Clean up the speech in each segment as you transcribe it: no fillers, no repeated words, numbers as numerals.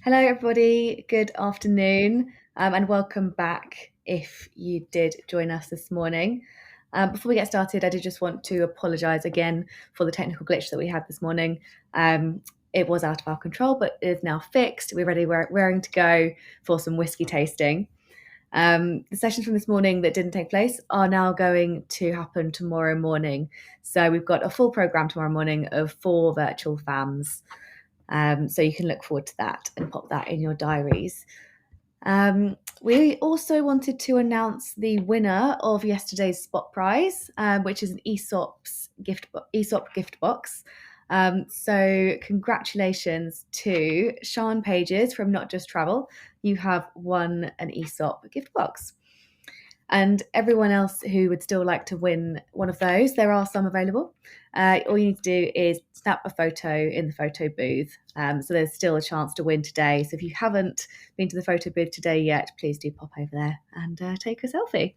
Hello, everybody. Good afternoon, and welcome back if you did join us this morning. Before we get started, I did just want to apologise again for the technical glitch that we had this morning. It was out of our control, but it is now fixed. We're ready, raring to go for some whiskey tasting. The sessions from this morning that didn't take place are now going to happen tomorrow morning. So we've got a full programme tomorrow morning of 4 virtual FAMs. So you can look forward to that and pop that in your diaries. We also wanted to announce the winner of yesterday's spot prize, which is an ESOP gift box. So congratulations to Sean Pages from Not Just Travel. You have won an ESOP gift box. And everyone else who would still like to win one of those, there are some available. All you need to do is snap a photo in the photo booth. So there's still a chance to win today. So if you haven't been to the photo booth today yet, please do pop over there and take a selfie.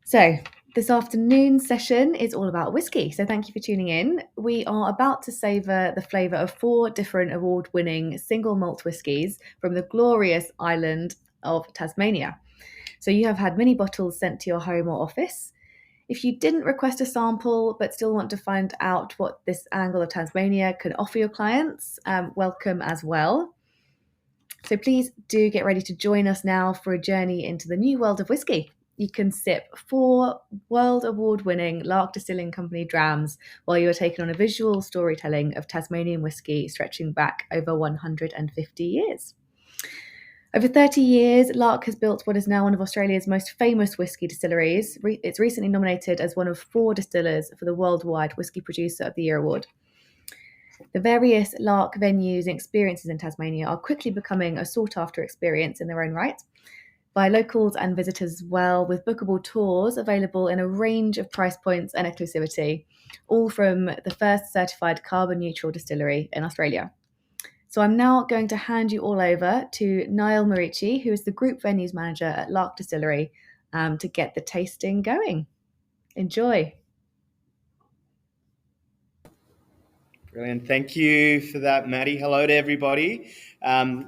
So this afternoon's session is all about whiskey. So thank you for tuning in. We are about to savour the flavour of 4 different award-winning single malt whiskies from the glorious island of Tasmania. So you have had many bottles sent to your home or office. If you didn't request a sample but still want to find out what this angle of Tasmania can offer your clients, welcome as well. So please do get ready to join us now for a journey into the new world of whiskey. You can sip 4 world award-winning Lark Distilling Company drams while you are taking on a visual storytelling of Tasmanian whiskey stretching back over 150 years. Over 30 years, Lark has built what is now one of Australia's most famous whisky distilleries. It's recently nominated as one of 4 distillers for the Worldwide Whisky Producer of the Year award. The various Lark venues and experiences in Tasmania are quickly becoming a sought-after experience in their own right, by locals and visitors as well, with bookable tours available in a range of price points and exclusivity, all from the first certified carbon-neutral distillery in Australia. So I'm now going to hand you all over to Niall Marici, who is the Group Venues Manager at Lark Distillery, to get the tasting going. Enjoy. Brilliant. Thank you for that, Maddie. Hello to everybody. As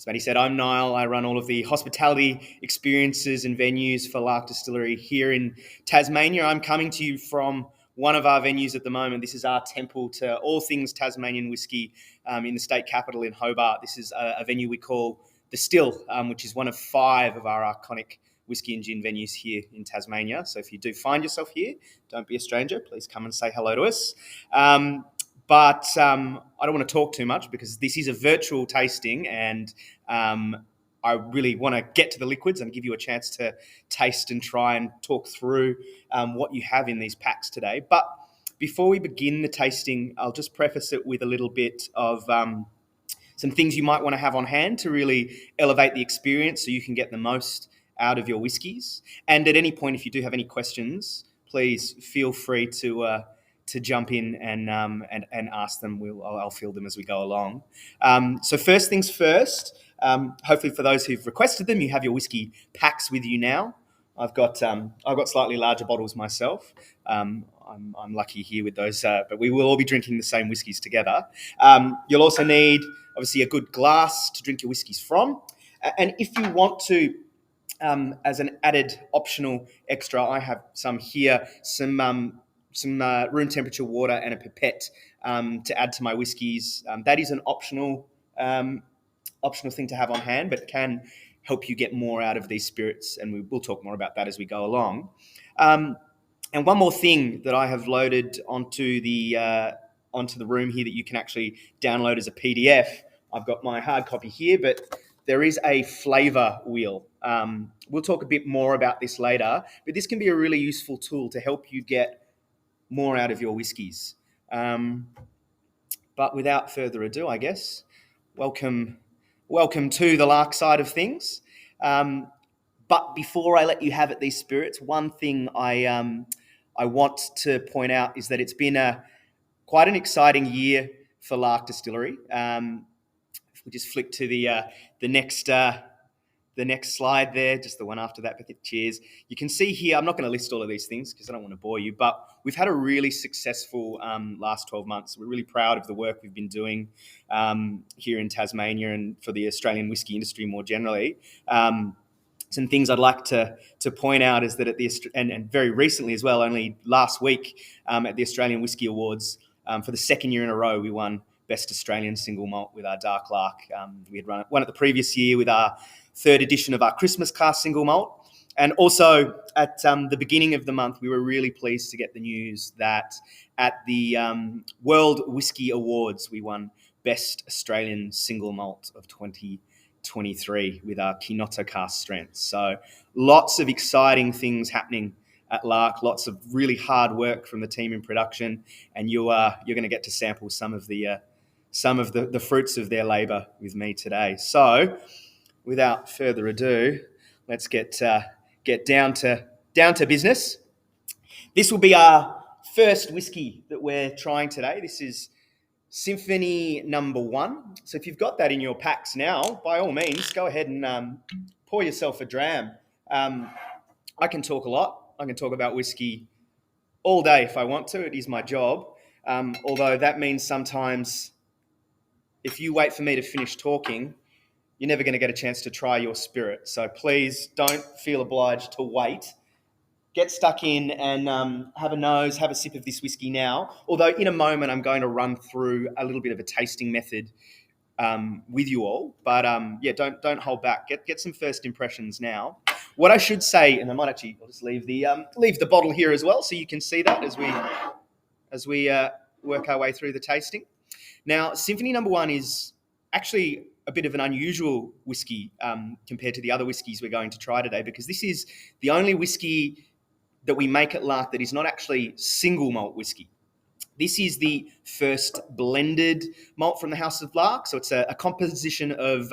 Maddie said, I'm Niall. I run all of the hospitality experiences and venues for Lark Distillery here in Tasmania. I'm coming to you from one of our venues at the moment. This is our temple to all things Tasmanian whiskey in the state capital in Hobart. This is a venue we call The Still, which is one of 5 of our iconic whiskey and gin venues here in Tasmania. So if you do find yourself here, don't be a stranger. Please come and say hello to us. But I don't want to talk too much because this is a virtual tasting and I really want to get to the liquids and give you a chance to taste and try and talk through what you have in these packs today. But before we begin the tasting, I'll just preface it with a little bit of some things you might want to have on hand to really elevate the experience so you can get the most out of your whiskies. And at any point, if you do have any questions, please feel free to jump in and ask them. I'll field them as we go along. So first things first, hopefully for those who've requested them, you have your whiskey packs with you now. I've got slightly larger bottles myself. I'm lucky here with those, but we will all be drinking the same whiskies together. You'll also need, obviously, a good glass to drink your whiskies from. And if you want to, as an added optional extra, I have some here, some room temperature water and a pipette to add to my whiskies. That is an optional thing to have on hand, but can help you get more out of these spirits, and we'll talk more about that as we go along. And one more thing that I have loaded onto the room here that you can actually download as a PDF. I've got my hard copy here, but there is a flavour wheel. We'll talk a bit more about this later, but this can be a really useful tool to help you get more out of your whiskies. But without further ado, I guess, welcome to the Lark side of things. But before I let you have at these spirits, one thing I want to point out is that it's been quite an exciting year for Lark Distillery. If we just flick to the next the next slide there, just the one after that, cheers. You can see here, I'm not going to list all of these things because I don't want to bore you, but we've had a really successful last 12 months. We're really proud of the work we've been doing here in Tasmania and for the Australian whisky industry more generally. Some things I'd like to point out is that at the and very recently as well, only last week at the Australian Whisky Awards, for the second year in a row, we won Best Australian Single Malt with our Dark Lark. We had won it the previous year with our third edition of our Christmas Cast Single Malt. And also at the beginning of the month, we were really pleased to get the news that at the World Whisky Awards, we won Best Australian Single Malt of 2023 with our Kinoto Cast strength. So lots of exciting things happening at Lark, lots of really hard work from the team in production, and you're going to get to sample some of the fruits of their labour with me today. So without further ado, let's get down to business. This will be our first whiskey that we're trying today. This is Symphony number 1. So if you've got that in your packs now, by all means, go ahead and pour yourself a dram. I can talk a lot. I can talk about whiskey all day if I want to. It is my job. Although that means sometimes if you wait for me to finish talking, you're never going to get a chance to try your spirit. So please don't feel obliged to wait. Get stuck in and have a nose, have a sip of this whiskey now. Although in a moment, I'm going to run through a little bit of a tasting method with you all. But don't hold back. Get some first impressions now. What I should say, and I'll just leave the bottle here as well, so you can see that as we work our way through the tasting. Now, Symphony number 1 is actually a bit of an unusual whiskey compared to the other whiskies we're going to try today, because this is the only whiskey that we make at Lark that is not actually single malt whiskey. This is the first blended malt from the House of Lark. So it's a composition of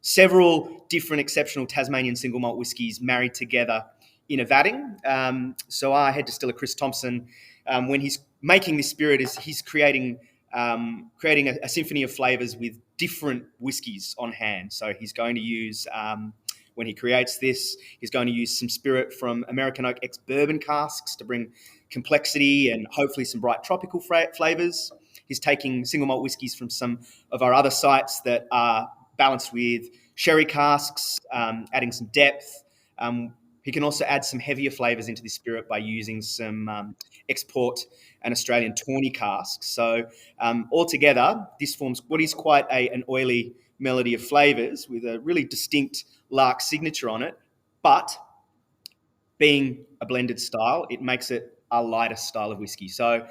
several different exceptional Tasmanian single malt whiskies married together in a vatting. So our head distiller, Chris Thompson, when he's making this spirit, he's creating a symphony of flavours with different whiskies on hand. So he's going to use, when he creates this, he's going to use some spirit from American Oak ex-bourbon casks to bring complexity and hopefully some bright tropical flavours. He's taking single malt whiskies from some of our other sites that are balanced with sherry casks, adding some depth. He can also add some heavier flavours into this spirit by using some export and Australian tawny casks. So altogether, this forms what is quite an oily melody of flavours with a really distinct Lark signature on it. But being a blended style, it makes it a lighter style of whiskey. So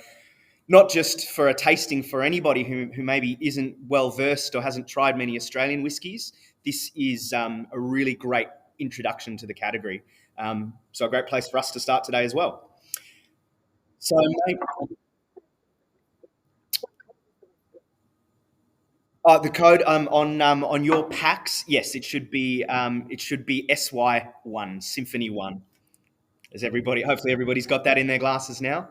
not just for a tasting for anybody who maybe isn't well versed or hasn't tried many Australian whiskies, this is a really great introduction to the category. So a great place for us to start today as well. So the code on your packs, yes, it should be SY1, Symphony 1. Hopefully everybody's got that in their glasses now.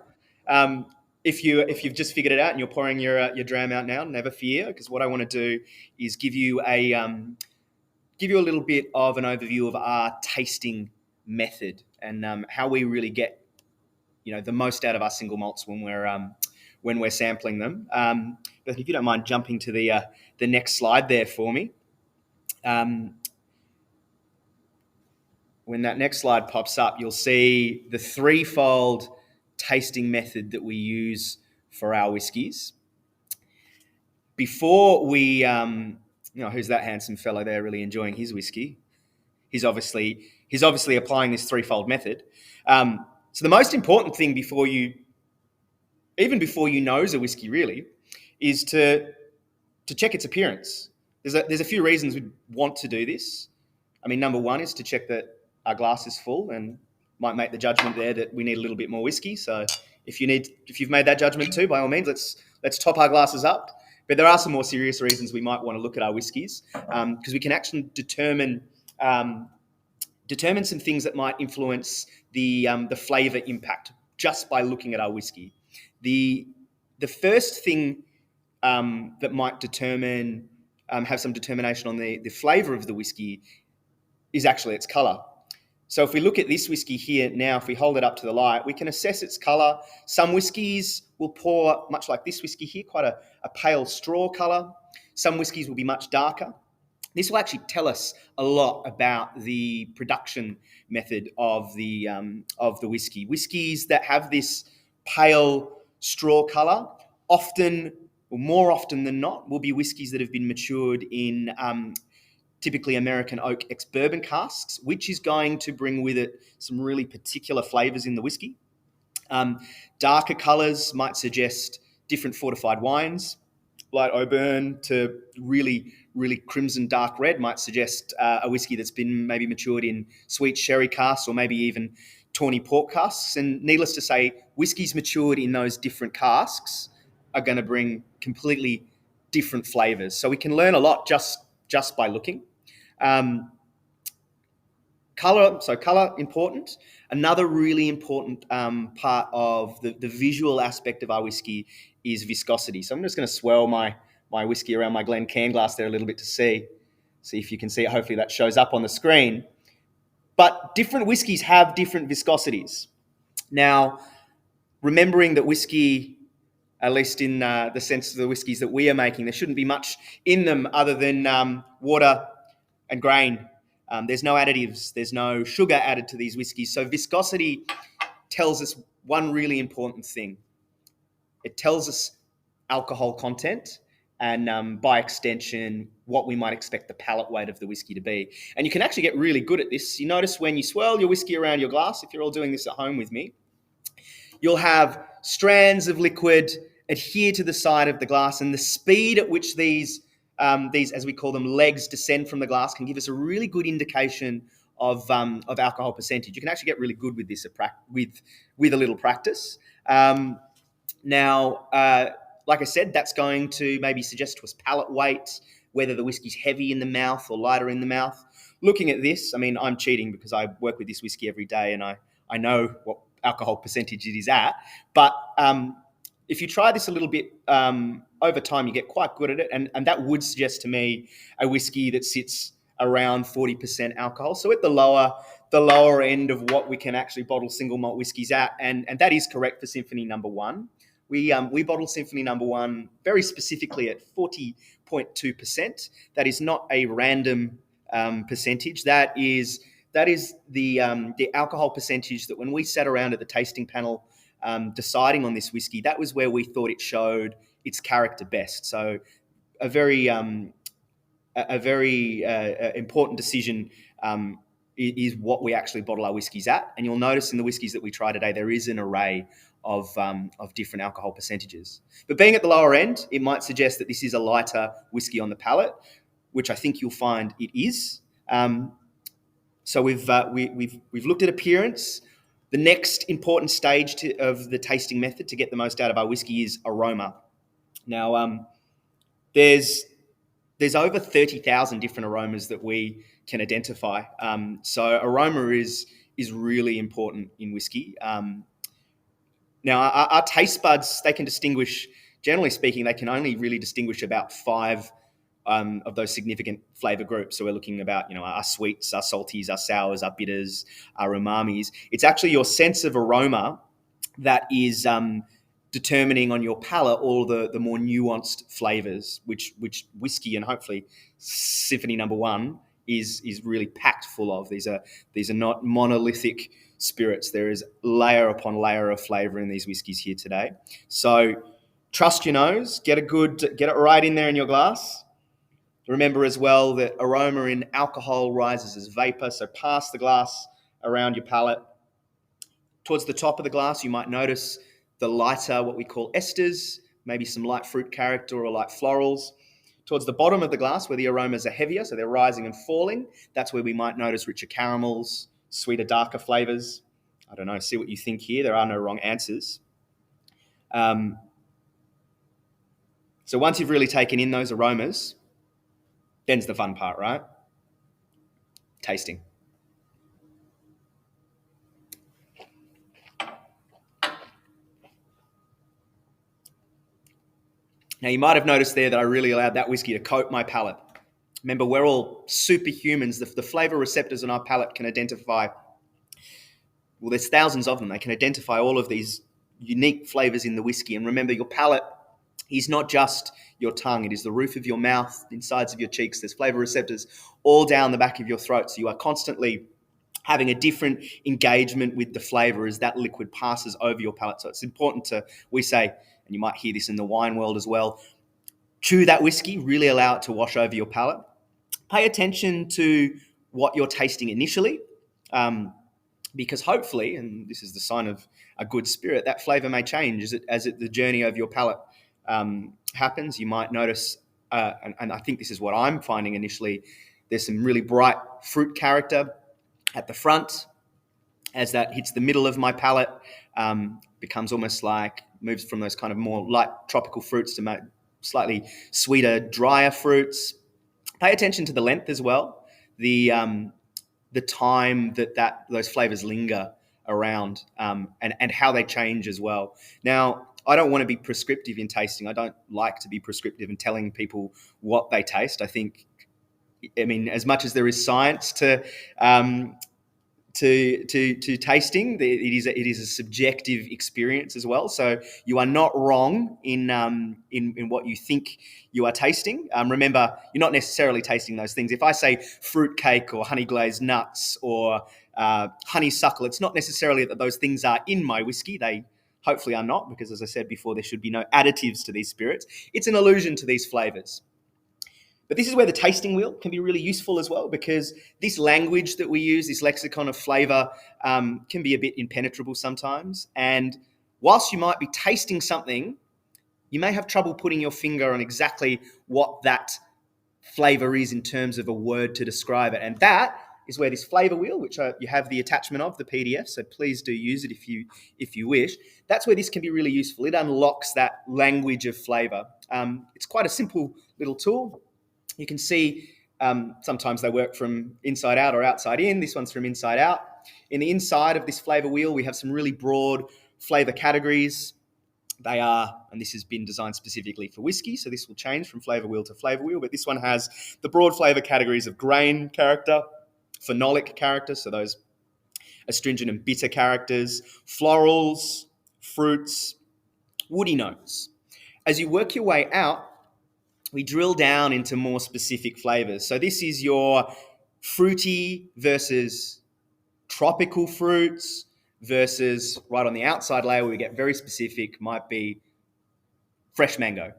If you've just figured it out and you're pouring your dram out now, never fear, because what I want to do is give you a little bit of an overview of our tasting method and how we really get the most out of our single malts when we're sampling them. But if you don't mind jumping to the next slide there for me. When that next slide pops up, you'll see the threefold tasting method that we use for our whiskies. Before we, who's that handsome fellow there really enjoying his whiskey? He's obviously applying this threefold method. So the most important thing before you nose a whiskey really is to check its appearance. There's a few reasons we'd want to do this. I mean, number one is to check that our glass is full and might make the judgment there that we need a little bit more whiskey. So if you've made that judgment too, by all means, let's top our glasses up. But there are some more serious reasons we might want to look at our whiskies because we can actually determine some things that might influence the flavour impact just by looking at our whiskey. The first thing that might have some determination on the flavour of the whiskey is actually its colour. So if we look at this whiskey here now, if we hold it up to the light, we can assess its colour. Some whiskies will pour, much like this whiskey here, quite a pale straw colour. Some whiskies will be much darker. This will actually tell us a lot about the production method of the whiskey. Whiskies that have this pale straw colour often, or more often than not, will be whiskies that have been matured in typically American oak ex-bourbon casks, which is going to bring with it some really particular flavours in the whiskey. Darker colours might suggest different fortified wines. Light Auburn to really, really crimson dark red might suggest a whiskey that's been maybe matured in sweet sherry casks or maybe even tawny port casks. And needless to say, whiskies matured in those different casks are going to bring completely different flavours. So we can learn a lot just by looking. Colour important. Another really important part of the visual aspect of our whiskey is viscosity. So I'm just going to swirl my whiskey around my Glen can glass there a little bit to see if you can see it. Hopefully that shows up on the screen. But different whiskies have different viscosities. Now, remembering that whiskey, at least in the sense of the whiskies that we are making, there shouldn't be much in them other than water and grain. There's no additives. There's no sugar added to these whiskies. So viscosity tells us one really important thing. It tells us alcohol content and by extension, what we might expect the palate weight of the whiskey to be. And you can actually get really good at this. You notice when you swirl your whiskey around your glass, if you're all doing this at home with me, you'll have strands of liquid adhere to the side of the glass, and the speed at which these, as we call them, legs descend from the glass can give us a really good indication of alcohol percentage. You can actually get really good with this with a little practice. Now, like I said, that's going to maybe suggest to us palate weight, whether the whiskey's heavy in the mouth or lighter in the mouth. Looking at this, I mean, I'm cheating because I work with this whiskey every day and I know what alcohol percentage it is at. But if you try this a little bit over time, you get quite good at it. And that would suggest to me a whiskey that sits around 40% alcohol. So at the lower end of what we can actually bottle single malt whiskies at. And that is correct for Symphony No. 1. We bottle Symphony No. 1 very specifically at 40.2%. That is not a random percentage. That is the alcohol percentage that when we sat around at the tasting panel deciding on this whiskey, that was where we thought it showed its character best. So a very important decision is what we actually bottle our whiskies at. And you'll notice in the whiskies that we try today, there is an array of different alcohol percentages. But being at the lower end, it might suggest that this is a lighter whiskey on the palate, which I think you'll find it is. So we've looked at appearance. The next important stage of the tasting method to get the most out of our whiskey is aroma. Now, there's over 30,000 different aromas that we can identify. So aroma is really important in whiskey. Now, our taste buds, they can distinguish, generally speaking, they can only really distinguish about 5 of those significant flavour groups. So we're looking about, our sweets, our salties, our sours, our bitters, our umamis. It's actually your sense of aroma that is determining on your palate all the more nuanced flavours, which whiskey and hopefully Symphony No. 1 is really packed full of. These are not monolithic spirits. There is layer upon layer of flavour in these whiskies here today. So trust your nose, get it right in there in your glass. Remember as well that aroma in alcohol rises as vapor, so pass the glass around your palate. Towards the top of the glass, you might notice the lighter, what we call esters, maybe some light fruit character or light florals. Towards the bottom of the glass, where the aromas are heavier, so they're rising and falling, that's where we might notice richer caramels, sweeter, darker flavours. I don't know, see what you think here. There are no wrong answers. So once you've really taken in those aromas, then's the fun part, right? Tasting. Now, you might have noticed there that I really allowed that whiskey to coat my palate. Remember, we're all superhumans. The flavor receptors on our palate can identify, well, there's thousands of them. They can identify all of these unique flavors in the whiskey. And remember, your palate is not just your tongue. It is the roof of your mouth, the insides of your cheeks. There's flavor receptors all down the back of your throat. So you are constantly having a different engagement with the flavor as that liquid passes over your palate. So it's important to, we say, and you might hear this in the wine world as well, chew that whiskey, really allow it to wash over your palate. Pay attention to what you're tasting initially, because hopefully, and this is the sign of a good spirit, that flavor may change as the journey of your palate happens. You might notice, and I think this is what I'm finding initially, there's some really bright fruit character at the front. As that hits the middle of my palate, becomes almost like, moves from those kind of more light tropical fruits to slightly sweeter, drier fruits. Pay attention to the length as well, the time that those flavors linger around, and how they change as well. Now, I don't want to be prescriptive in tasting. I don't like to be prescriptive in telling people what they taste. I mean, as much as there is science to tasting, it is a subjective experience as well. So you are not wrong in what you think you are tasting. Remember, you're not necessarily tasting those things. If I say fruit cake or honey glazed nuts or honeysuckle, it's not necessarily that those things are in my whiskey. They hopefully are not, because as I said before, there should be no additives to these spirits. It's an allusion to these flavors. But this is where the tasting wheel can be really useful as well, because this language that we use, this lexicon of flavor, can be a bit impenetrable sometimes. And whilst you might be tasting something, you may have trouble putting your finger on exactly what that flavor is in terms of a word to describe it. And that is where this flavor wheel, which you have the attachment of, the PDF, so please do use it if you wish. That's where this can be really useful. It unlocks that language of flavor. It's quite a simple little tool. You can see sometimes they work from inside out or outside in. This one's from inside out. In the inside of this flavor wheel, we have some really broad flavor categories. They are, and this has been designed specifically for whiskey, so this will change from flavor wheel to flavor wheel, but this one has the broad flavor categories of grain character, phenolic character, so those astringent and bitter characters, florals, fruits, woody notes. As you work your way out, we drill down into more specific flavors. So this is your fruity versus tropical fruits versus, right on the outside layer where we get very specific, might be fresh mango.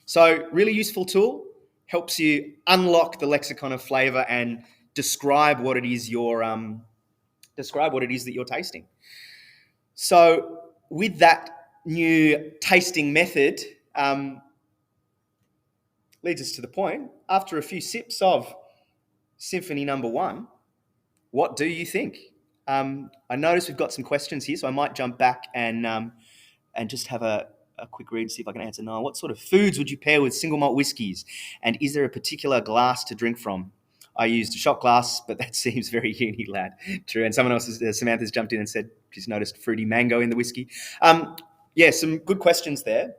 So really useful tool, helps you unlock the lexicon of flavor and describe what it is that you're tasting. So with that new tasting method, leads us to the point, after a few sips of Symphony Number 1, what do you think? I notice we've got some questions here, so I might jump back and just have a quick read, see if I can answer. Now, what sort of foods would you pair with single malt whiskies? And is there a particular glass to drink from? I used a shot glass, but that seems very uni, lad. True. And someone else, Samantha's jumped in and said she's noticed fruity mango in the whiskey. Yeah, some good questions there.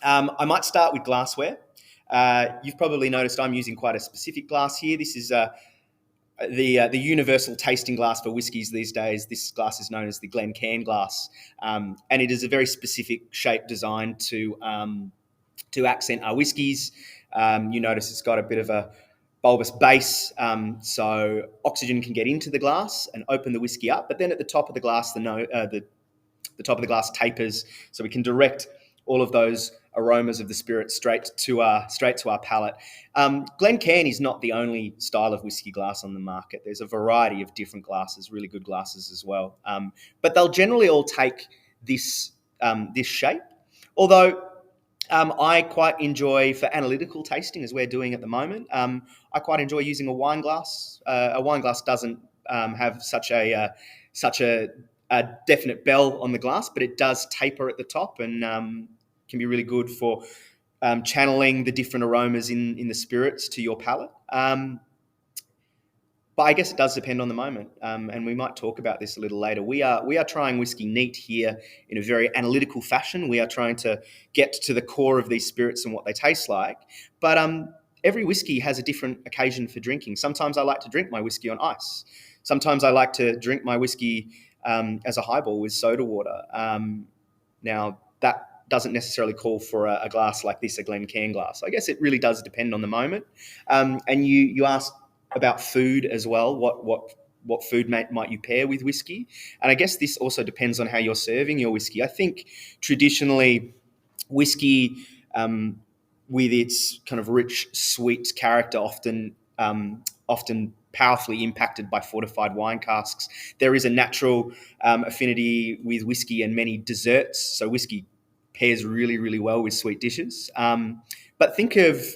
I might start with glassware. You've probably noticed I'm using quite a specific glass here. This is the universal tasting glass for whiskies these days. This glass is known as the Glencairn glass, and it is a very specific shape designed to accent our whiskies. You notice it's got a bit of a bulbous base, so oxygen can get into the glass and open the whiskey up. But then at the top of the glass, the top of the glass tapers, so we can direct all of those aromas of the spirit straight to our palate. Glencairn is not the only style of whiskey glass on the market. There's a variety of different glasses, really good glasses as well. But they'll generally all take this shape. Although I quite enjoy, for analytical tasting, as we're doing at the moment, I quite enjoy using a wine glass. A wine glass doesn't have such a definite bell on the glass, but it does taper at the top and can be really good for channeling the different aromas in the spirits to your palate. But I guess it does depend on the moment, and we might talk about this a little later. We are trying whiskey neat here in a very analytical fashion. We are trying to get to the core of these spirits and what they taste like. But every whiskey has a different occasion for drinking. Sometimes I like to drink my whiskey on ice. Sometimes I like to drink my whiskey as a highball with soda water. Now, that doesn't necessarily call for a glass like this, a Glencairn glass. I guess it really does depend on the moment. And you asked about food as well. What food might you pair with whiskey? And I guess this also depends on how you're serving your whiskey. I think traditionally, whiskey, with its kind of rich, sweet character, often powerfully impacted by fortified wine casks. There is a natural affinity with whiskey and many desserts. So whiskey pairs really, really well with sweet dishes. But think of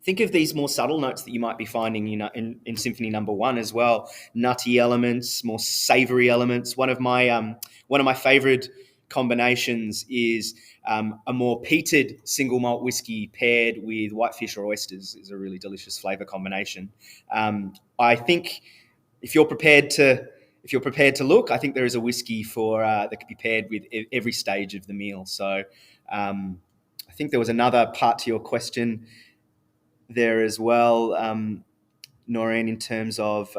these more subtle notes that you might be finding in Symphony Number One as well. Nutty elements, more savoury elements. One of my favourite combinations is a more peated single malt whiskey paired with whitefish or oysters is a really delicious flavour combination. I think if you're prepared to look, I think there is a whiskey that could be paired with every stage of the meal. So I think there was another part to your question there as well, Noreen, in terms of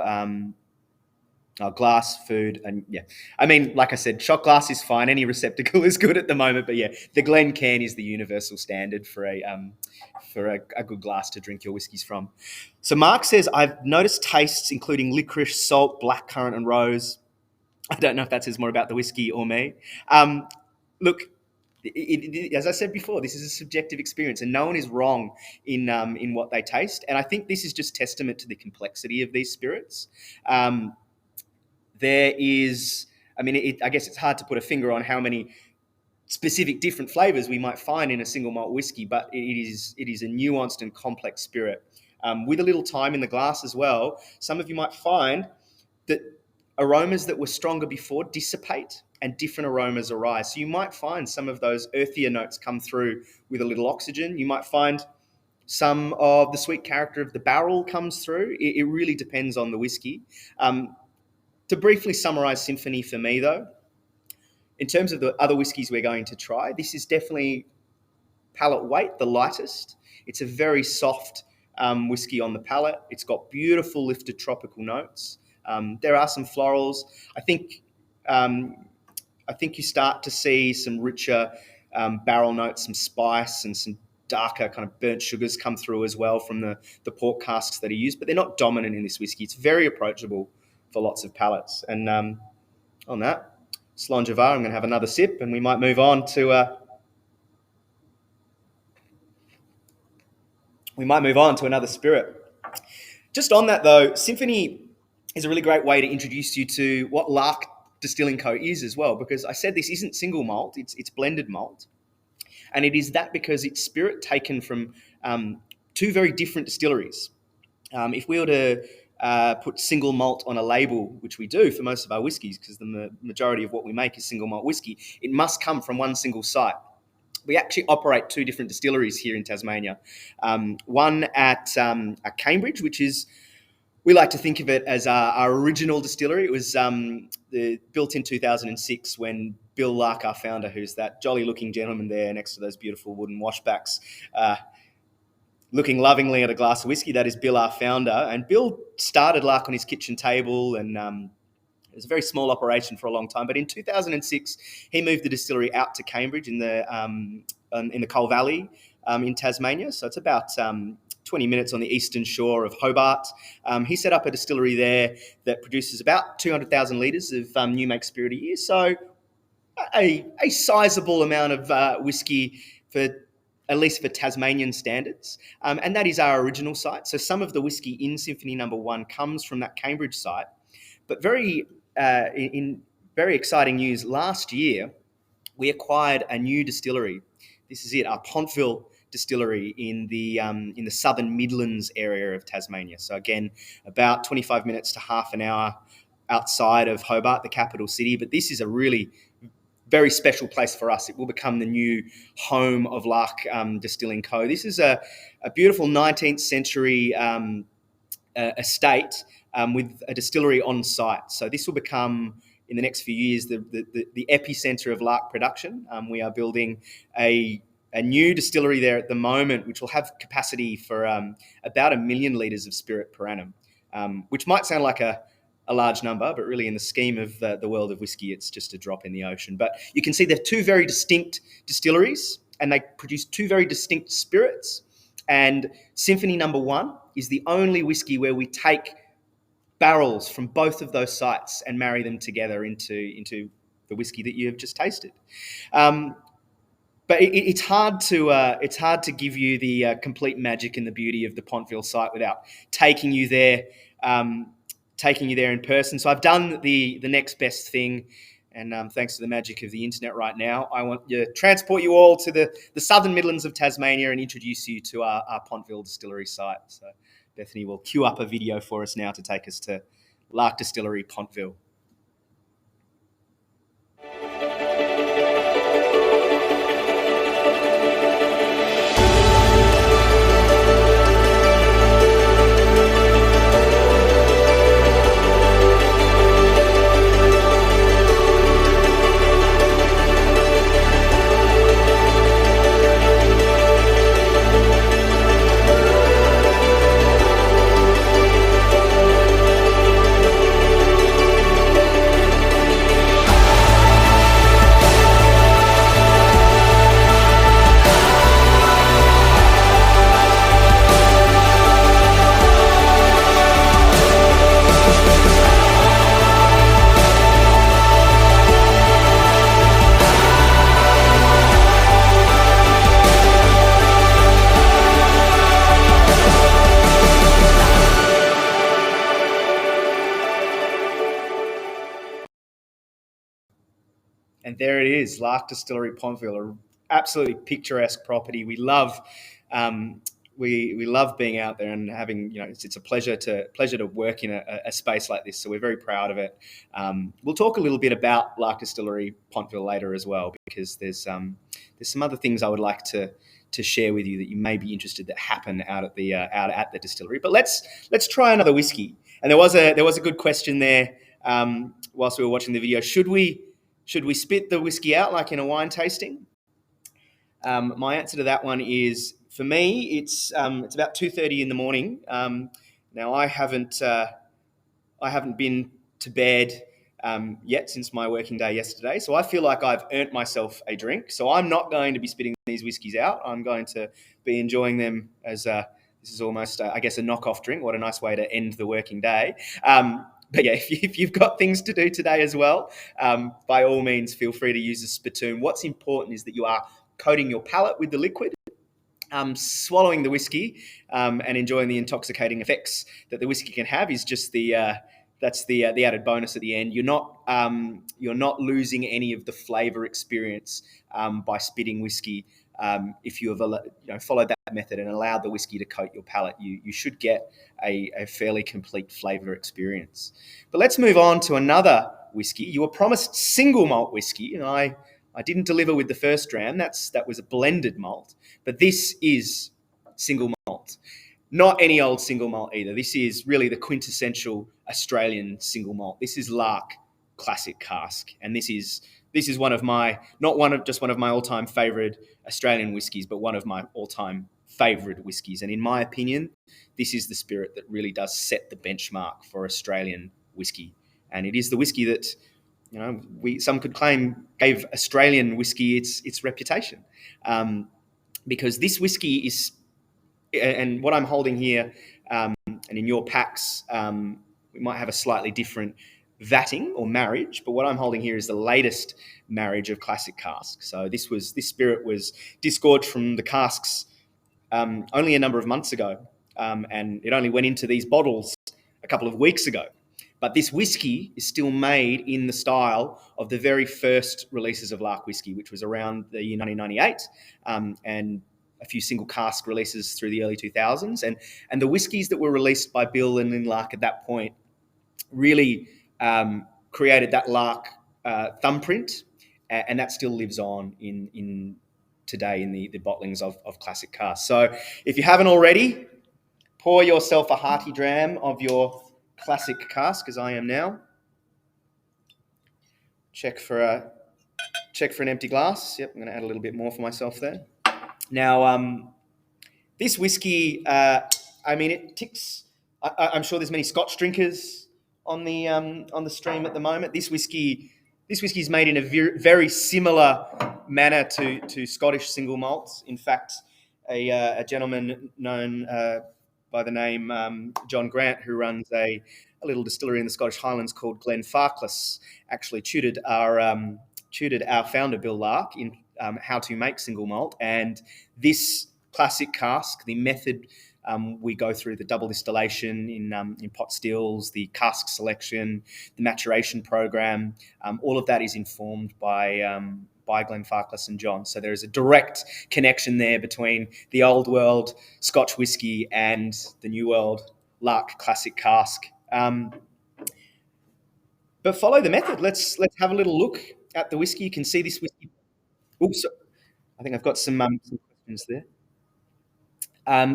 glass, food, and yeah. I mean, like I said, shot glass is fine. Any receptacle is good at the moment, but yeah, the Glencairn is the universal standard for a good glass to drink your whiskies from. So Mark says, I've noticed tastes including licorice, salt, blackcurrant, and rose. I don't know if that says more about the whiskey or me. Look, as I said before, this is a subjective experience, and no one is wrong in what they taste. And I think this is just testament to the complexity of these spirits. There is, I mean, I guess it's hard to put a finger on how many specific different flavors we might find in a single malt whiskey, but it is a nuanced and complex spirit. With a little time in the glass as well, some of you might find that aromas that were stronger before dissipate and different aromas arise. So you might find some of those earthier notes come through with a little oxygen. You might find some of the sweet character of the barrel comes through. It really depends on the whiskey. To briefly summarize Symphony for me, though, in terms of the other whiskies we're going to try, this is definitely palate weight, the lightest. It's a very soft whiskey on the palate. It's got beautiful lifted tropical notes. There are some florals. I think you start to see some richer barrel notes, some spice, and some darker kind of burnt sugars come through as well from the port casks that are used, but they're not dominant in this whiskey. It's very approachable for lots of palates. And on that, Slàinte mhath, I'm going to have another sip, and we might move on to another spirit. Just on that though, Symphony is a really great way to introduce you to what Lark Distilling Co. is as well, because I said this isn't single malt, it's blended malt. And it is that because it's spirit taken from two very different distilleries. If we were to put single malt on a label, which we do for most of our whiskies, because the majority of what we make is single malt whiskey, it must come from one single site. We actually operate two different distilleries here in Tasmania. One at Cambridge, which is, we like to think of it as our original distillery. It was built in 2006 when Bill Lark, our founder, who's that jolly-looking gentleman there next to those beautiful wooden washbacks, looking lovingly at a glass of whiskey. That is Bill, our founder. And Bill started Lark on his kitchen table, and it was a very small operation for a long time. But in 2006, he moved the distillery out to Cambridge in the Coal Valley in Tasmania. So it's about 20 minutes on the eastern shore of Hobart. He set up a distillery there that produces about 200,000 litres of new make spirit a year. So a sizable amount of whiskey at least for Tasmanian standards. And that is our original site. So some of the whiskey in Symphony Number One comes from that Cambridge site. But in very exciting news, last year, we acquired a new distillery. This is it, our Pontville distillery in the southern Midlands area of Tasmania. So again, about 25 minutes to half an hour outside of Hobart, the capital city. But this is a really very special place for us. It will become the new home of Lark Distilling Co. This is a beautiful 19th century estate with a distillery on site. So this will become, in the next few years, the epicenter of Lark production. We are building a a new distillery there at the moment, which will have capacity for about 1 million litres of spirit per annum, which might sound like a large number, but really in the scheme of the world of whiskey, it's just a drop in the ocean. But you can see they're two very distinct distilleries, and they produce two very distinct spirits. And Symphony Number One is the only whiskey where we take barrels from both of those sites and marry them together into the whiskey that you have just tasted. But it's hard to give you the complete magic and the beauty of the Pontville site without taking you there in person. So I've done the next best thing, and thanks to the magic of the internet right now, I want to transport you all to the southern Midlands of Tasmania and introduce you to our Pontville distillery site. So Bethany will queue up a video for us now to take us to Lark Distillery, Pontville. And there it is, Lark Distillery, Pontville, an absolutely picturesque property. We love we love being out there and having, it's a pleasure to work in a space like this. So we're very proud of it. We'll talk a little bit about Lark Distillery, Pontville later as well, because there's some other things I would like to share with you that you may be interested that happen out at the distillery. But let's try another whiskey. And there was a good question there whilst we were watching the video. Should we spit the whiskey out like in a wine tasting? My answer to that one is, for me, it's about 2:30 in the morning. Now I haven't been to bed yet since my working day yesterday, so I feel like I've earned myself a drink. So I'm not going to be spitting these whiskies out. I'm going to be enjoying them as this is almost, I guess, a knockoff drink. What a nice way to end the working day. But yeah, if you've got things to do today as well, by all means, feel free to use a spittoon. What's important is that you are coating your palate with the liquid, swallowing the whiskey, and enjoying the intoxicating effects that the whiskey can have is just that's the added bonus at the end. You're not losing any of the flavour experience by spitting whiskey. If you have followed that method and allowed the whiskey to coat your palate, you should get a fairly complete flavour experience. But let's move on to another whiskey. You were promised single malt whiskey, and I didn't deliver with the first dram. That was a blended malt, but this is single malt. Not any old single malt either. This is really the quintessential Australian single malt. This is Lark Classic Cask, and this is one of my all-time favourite Australian whiskies, but one of my all-time favourite whiskies. And in my opinion, this is the spirit that really does set the benchmark for Australian whiskey. And it is the whiskey that, some could claim gave Australian whiskey its reputation. Because this whiskey is, and what I'm holding here, and in your packs, we might have a slightly different vatting or marriage, but what I'm holding here is the latest marriage of Classic Cask. So this spirit was disgorged from the casks only a number of months ago, and it only went into these bottles a couple of weeks ago. But this whiskey is still made in the style of the very first releases of Lark whiskey, which was around the year 1998, and a few single cask releases through the early 2000s. And the whiskies that were released by Bill and Lynn Lark at that point really created that Lark thumbprint, and that still lives on in today in the bottlings of Classic Cask. So if you haven't already, pour yourself a hearty dram of your Classic Cask, as I am now. Check for an empty glass. Yep, I'm going to add a little bit more for myself there. Now, this whiskey, I mean, it ticks. I'm sure there's many Scotch drinkers on the stream at the moment. This whiskey is made in a very similar manner to Scottish single malts. In fact, a gentleman known by the name John Grant, who runs a little distillery in the Scottish Highlands called Glenfarclas, actually tutored our founder Bill Lark in how to make single malt. And this classic cask, the method we go through the double distillation in pot stills, the cask selection, the maturation program. All of that is informed by Glenfarclas and John. So there is a direct connection there between the old world Scotch whiskey and the new world Lark classic cask. But follow the method. Let's have a little look at the whiskey. You can see this whiskey. Oops, I think I've got some questions there.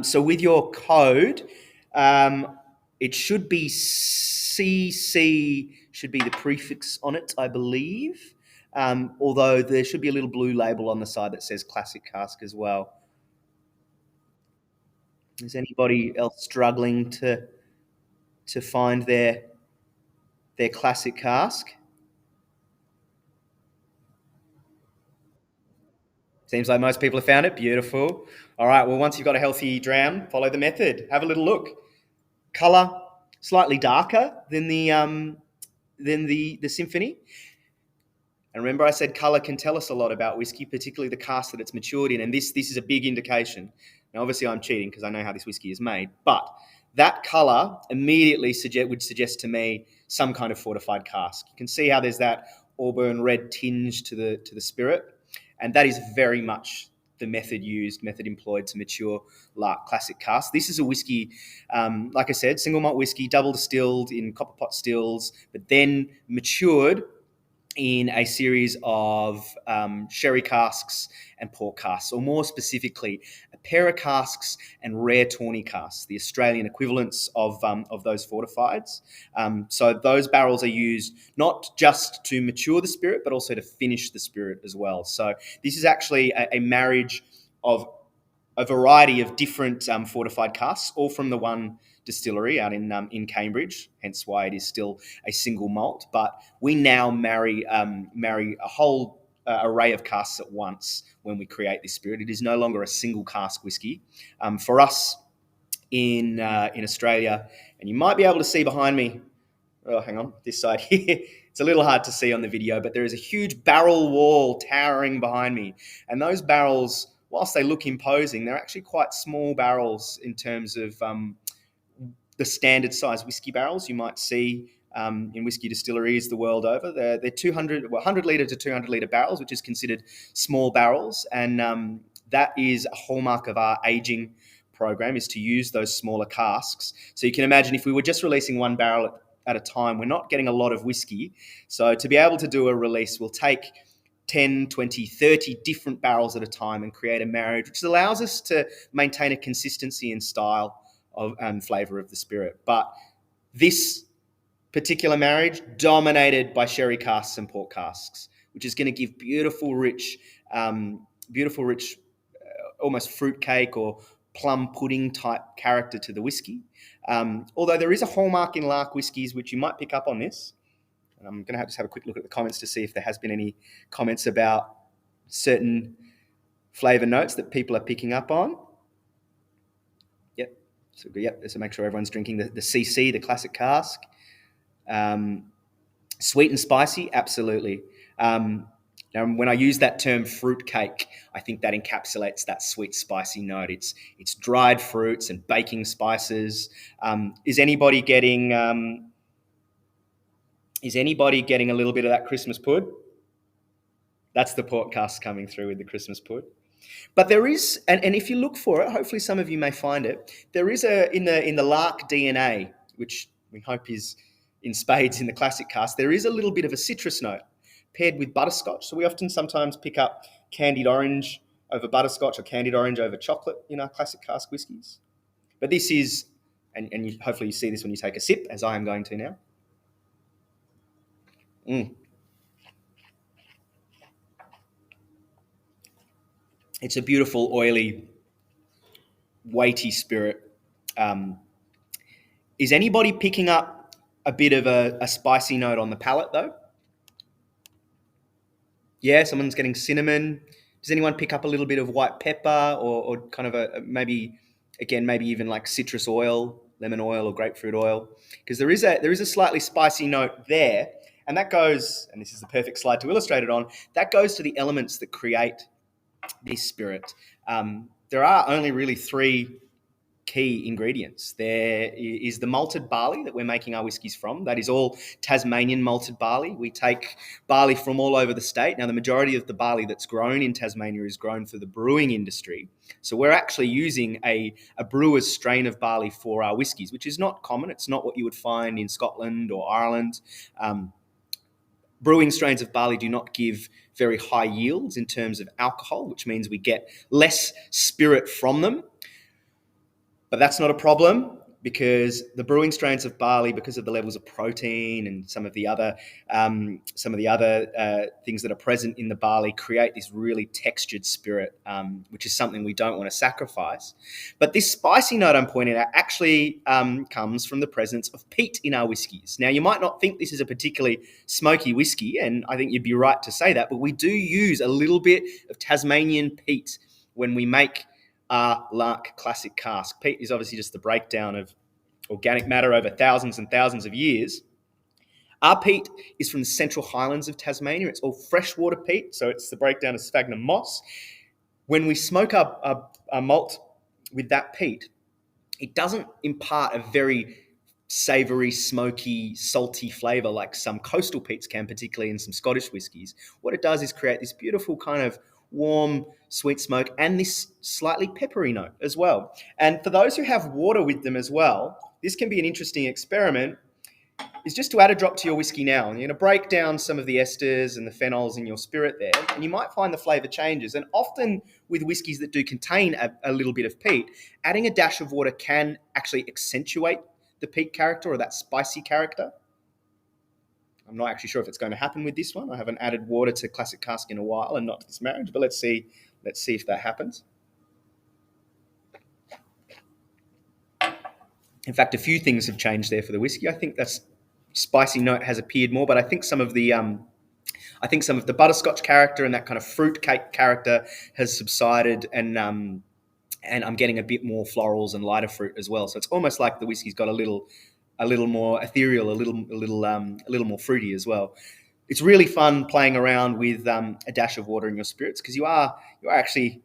So with your code, it should be CC, should be the prefix on it, I believe. Although there should be a little blue label on the side that says classic cask as well. Is anybody else struggling to find their classic cask? Seems like most people have found it. Beautiful. All right. Well, once you've got a healthy dram, follow the method. Have a little look. Color slightly darker than the Symphony. And remember, I said color can tell us a lot about whiskey, particularly the cask that it's matured in. And this is a big indication. Now, obviously, I'm cheating because I know how this whiskey is made, but that color immediately would suggest to me some kind of fortified cask. You can see how there's that auburn red tinge to the spirit, and that is very much the method employed to mature Lark classic cask. This is a whiskey, like I said, single malt whiskey, double distilled in copper pot stills, but then matured in a series of sherry casks and port casks, or more specifically, a pair of casks and rare tawny casks, the Australian equivalents of those fortifieds. So those barrels are used not just to mature the spirit, but also to finish the spirit as well. So this is actually a marriage of a variety of different fortified casks, all from the one distillery out in Cambridge, hence why it is still a single malt. But we now marry a whole array of casks at once when we create this spirit. It is no longer a single cask whiskey. For us in Australia, and you might be able to see behind me. Oh, hang on, this side here. It's a little hard to see on the video, but there is a huge barrel wall towering behind me, and those barrels, whilst they look imposing, they're actually quite small barrels in terms of the standard size whiskey barrels you might see in whiskey distilleries the world over. They're 100 litre to 200 litre barrels, which is considered small barrels. And that is a hallmark of our aging program, is to use those smaller casks. So you can imagine if we were just releasing one barrel at a time, we're not getting a lot of whiskey. So to be able to do a release, we'll take 10, 20, 30 different barrels at a time and create a marriage, which allows us to maintain a consistency in style of flavour of the spirit. But this particular marriage dominated by sherry casks and port casks, which is going to give beautiful, rich, almost fruitcake or plum pudding type character to the whiskey. Although there is a hallmark in Lark whiskies, which you might pick up on this. I'm going to just have a quick look at the comments to see if there has been any comments about certain flavour notes that people are picking up on. Yep. So make sure everyone's drinking the CC, the classic cask. Sweet and spicy, absolutely. Now, when I use that term fruit cake, I think that encapsulates that sweet, spicy note. It's dried fruits and baking spices. Is anybody getting a little bit of that Christmas pud? That's the port cask coming through with the Christmas pud. But there is, and if you look for it, hopefully some of you may find it. There is in the Lark DNA, which we hope is in spades in the classic cask. There is a little bit of a citrus note paired with butterscotch. So we often sometimes pick up candied orange over butterscotch or candied orange over chocolate in our classic cask whiskies. But this is, and hopefully you see this when you take a sip, as I am going to now. It's a beautiful, oily, weighty spirit. Is anybody picking up a bit of a spicy note on the palate, though? Yeah, someone's getting cinnamon. Does anyone pick up a little bit of white pepper or kind of maybe, again, maybe even like citrus oil, lemon oil or grapefruit oil? Because there is a slightly spicy note there, and that goes, and this is the perfect slide to illustrate it on, that goes to the elements that create this spirit. There are only really three key ingredients. There is the malted barley that we're making our whiskies from. That is all Tasmanian malted barley. We take barley from all over the state. Now, the majority of the barley that's grown in Tasmania is grown for the brewing industry. So we're actually using a brewer's strain of barley for our whiskies, which is not common. It's not what you would find in Scotland or Ireland. Brewing strains of barley do not give very high yields in terms of alcohol, which means we get less spirit from them. But that's not a problem because the brewing strains of barley, because of the levels of protein and some of the other things that are present in the barley, create this really textured spirit, which is something we don't want to sacrifice. But this spicy note I'm pointing out actually comes from the presence of peat in our whiskies. Now, you might not think this is a particularly smoky whiskey, and I think you'd be right to say that, but we do use a little bit of Tasmanian peat when we make our Lark Classic cask. Peat is obviously just the breakdown of organic matter over thousands and thousands of years. Our peat is from the Central Highlands of Tasmania. It's all freshwater peat, so it's the breakdown of sphagnum moss. When we smoke our malt with that peat, it doesn't impart a very savoury, smoky, salty flavour like some coastal peats can, particularly in some Scottish whiskies. What it does is create this beautiful kind of warm, sweet smoke and this slightly peppery note as well. And for those who have water with them as well, this can be an interesting experiment, is just to add a drop to your whiskey now. And you're going to break down some of the esters and the phenols in your spirit there, and you might find the flavour changes. And often with whiskies that do contain a little bit of peat, adding a dash of water can actually accentuate the peat character or that spicy character. I'm not actually sure if it's going to happen with this one. I haven't added water to Classic Cask in a while, and not to this marriage, but let's see if that happens. In fact, a few things have changed there for the whiskey. I think that spicy note has appeared more, but I think some of the butterscotch character and that kind of fruit cake character has subsided, and I'm getting a bit more florals and lighter fruit as well. So it's almost like the whiskey's got a little more ethereal, a little more fruity as well. It's really fun playing around with a dash of water in your spirits because you're actually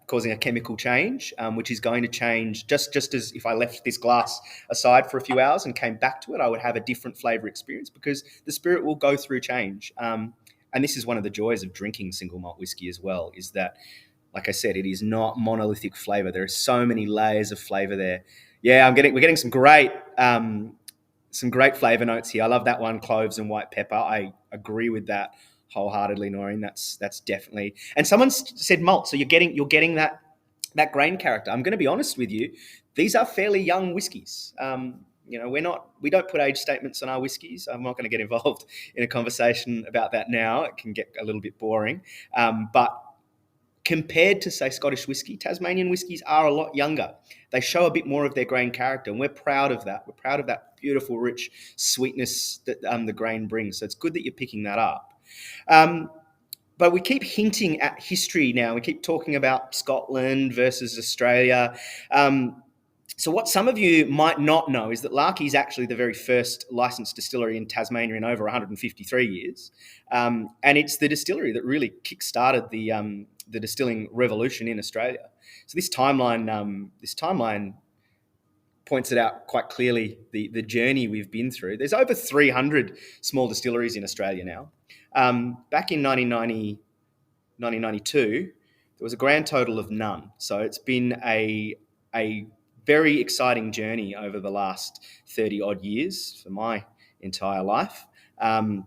causing a chemical change, which is going to change just as if I left this glass aside for a few hours and came back to it, I would have a different flavour experience because the spirit will go through change. And this is one of the joys of drinking single malt whiskey as well, is that, like I said, it is not monolithic flavour. There are so many layers of flavour there. Yeah, we're getting some great flavour notes here. I love that one, cloves and white pepper. I agree with that wholeheartedly, Noreen. That's definitely. And someone said malt, so you're getting that grain character. I'm going to be honest with you; these are fairly young whiskies. We don't put age statements on our whiskies. I'm not going to get involved in a conversation about that now. It can get a little bit boring, but compared to, say, Scottish whiskey, Tasmanian whiskies are a lot younger. They show a bit more of their grain character, and we're proud of that. We're proud of that beautiful, rich sweetness that the grain brings. So it's good that you're picking that up. But we keep hinting at history now. We keep talking about Scotland versus Australia. So what some of you might not know is that Lark is actually the very first licensed distillery in Tasmania in over 153 years. And it's the distillery that really kick-started the distilling revolution in Australia. So this timeline points it out quite clearly, the journey we've been through. There's over 300 small distilleries in Australia now. Back in 1992, there was a grand total of none. So it's been a very exciting journey over the last 30 odd years for my entire life. You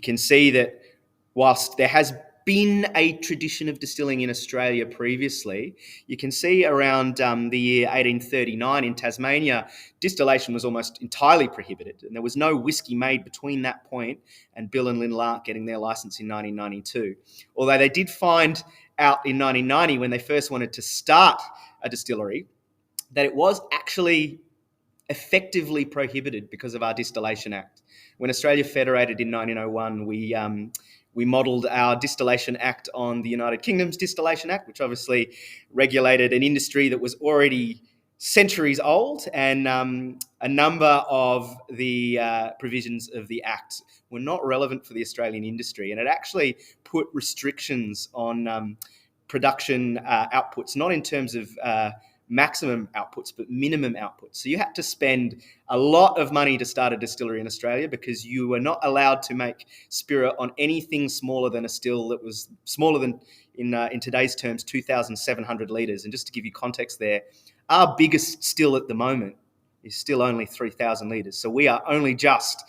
can see that whilst there has been a tradition of distilling in Australia previously. You can see around the year 1839 in Tasmania, distillation was almost entirely prohibited, and there was no whisky made between that point and Bill and Lynn Lark getting their license in 1992. Although they did find out in 1990, when they first wanted to start a distillery, that it was actually effectively prohibited because of our Distillation Act. When Australia federated in 1901, we modelled our Distillation Act on the United Kingdom's Distillation Act, which obviously regulated an industry that was already centuries old, and a number of the provisions of the Act were not relevant for the Australian industry, and it actually put restrictions on production outputs, not in terms of maximum outputs, but minimum outputs. So you had to spend a lot of money to start a distillery in Australia, because you were not allowed to make spirit on anything smaller than a still that was smaller than, in today's terms, 2,700 litres. And just to give you context there, our biggest still at the moment is still only 3,000 litres. So we are only just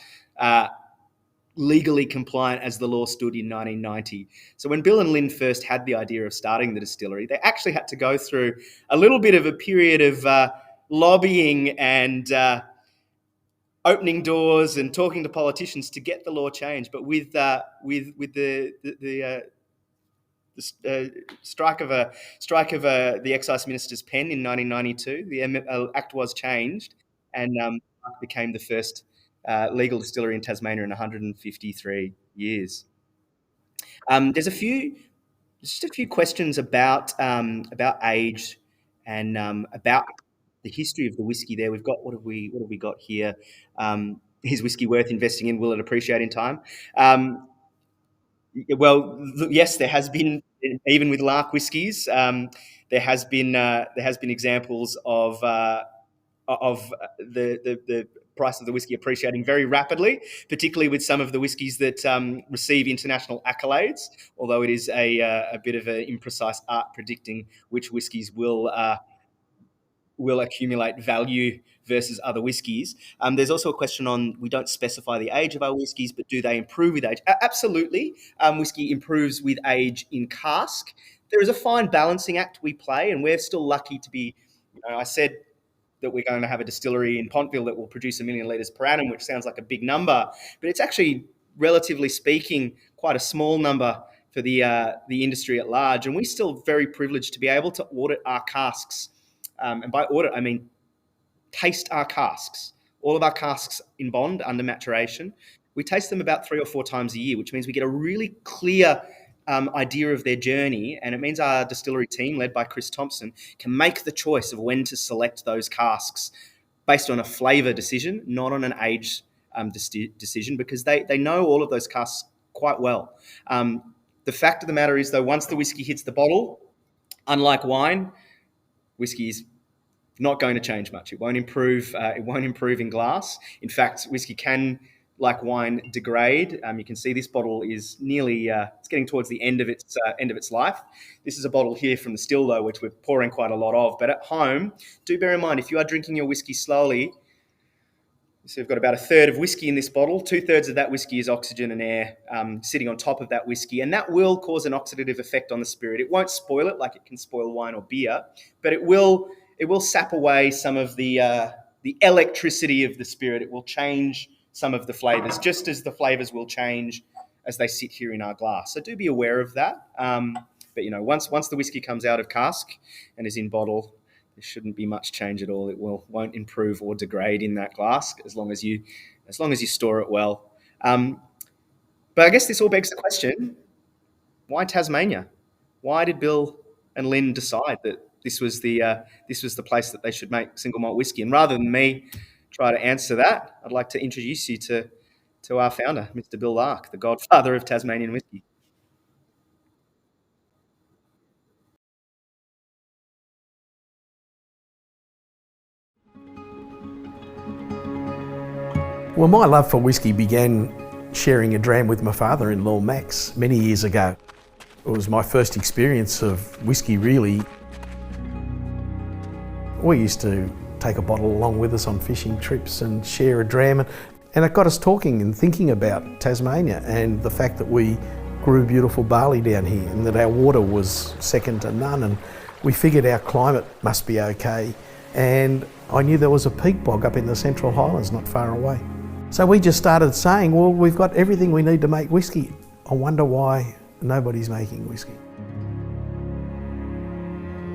legally compliant as the law stood in 1990. So when Bill and Lynn first had the idea of starting the distillery, they actually had to go through a little bit of a period of lobbying and opening doors and talking to politicians to get the law changed. But with the strike of the excise minister's pen in 1992, the act was changed, and became the first legal distillery in Tasmania in 153 years. There's just a few questions about age and about the history of the whiskey. There, we've got what have we got here? Is whiskey worth investing in? Will it appreciate in time? Well, yes, there has been, even with Lark whiskies, there has been examples of the price of the whiskey appreciating very rapidly, particularly with some of the whiskies that receive international accolades. Although it is a bit of an imprecise art predicting which whiskies will accumulate value versus other whiskies. There's also a question on, we don't specify the age of our whiskies, but do they improve with age? Absolutely. Whiskey improves with age in cask. There is a fine balancing act we play, and we're still lucky to be, I said that we're going to have a distillery in Pontville that will produce 1 million litres per annum, which sounds like a big number, but it's actually, relatively speaking, quite a small number for the industry at large. And we're still very privileged to be able to audit our casks. And by audit, I mean taste our casks. All of our casks in bond under maturation, we taste them about 3 or 4 times a year, which means we get a really clear idea of their journey. And it means our distillery team, led by Chris Thompson, can make the choice of when to select those casks based on a flavour decision, not on an age decision, because they know all of those casks quite well. The fact of the matter is, though, once the whiskey hits the bottle, unlike wine, whiskey is not going to change much. It won't improve. It won't improve in glass. In fact, whiskey can, like wine, degrade. You can see this bottle is nearly. It's getting towards the end of its life. This is a bottle here from the still, though, which we're pouring quite a lot of. But at home, do bear in mind, if you are drinking your whiskey slowly, so we've got about 1/3 of whiskey in this bottle. 2/3 of that whiskey is oxygen and air sitting on top of that whiskey, and that will cause an oxidative effect on the spirit. It won't spoil it like it can spoil wine or beer, but it will sap away some of the electricity of the spirit. It will change some of the flavours, just as the flavours will change as they sit here in our glass. So do be aware of that. But once the whiskey comes out of cask and is in bottle, there shouldn't be much change at all. It won't improve or degrade in that glass as long as you store it well. But I guess this all begs the question: why Tasmania? Why did Bill and Lynn decide that this was the place that they should make single malt whiskey? And rather than me try to answer that, I'd like to introduce you to our founder, Mr. Bill Lark, the godfather of Tasmanian whiskey. Well, my love for whiskey began sharing a dram with my father-in-law, Max, many years ago. It was my first experience of whiskey, really. We used to take a bottle along with us on fishing trips and share a dram, and it got us talking and thinking about Tasmania and the fact that we grew beautiful barley down here and that our water was second to none, and we figured our climate must be okay, and I knew there was a peat bog up in the Central Highlands not far away. So we just started saying, well, we've got everything we need to make whisky. I wonder why nobody's making whisky.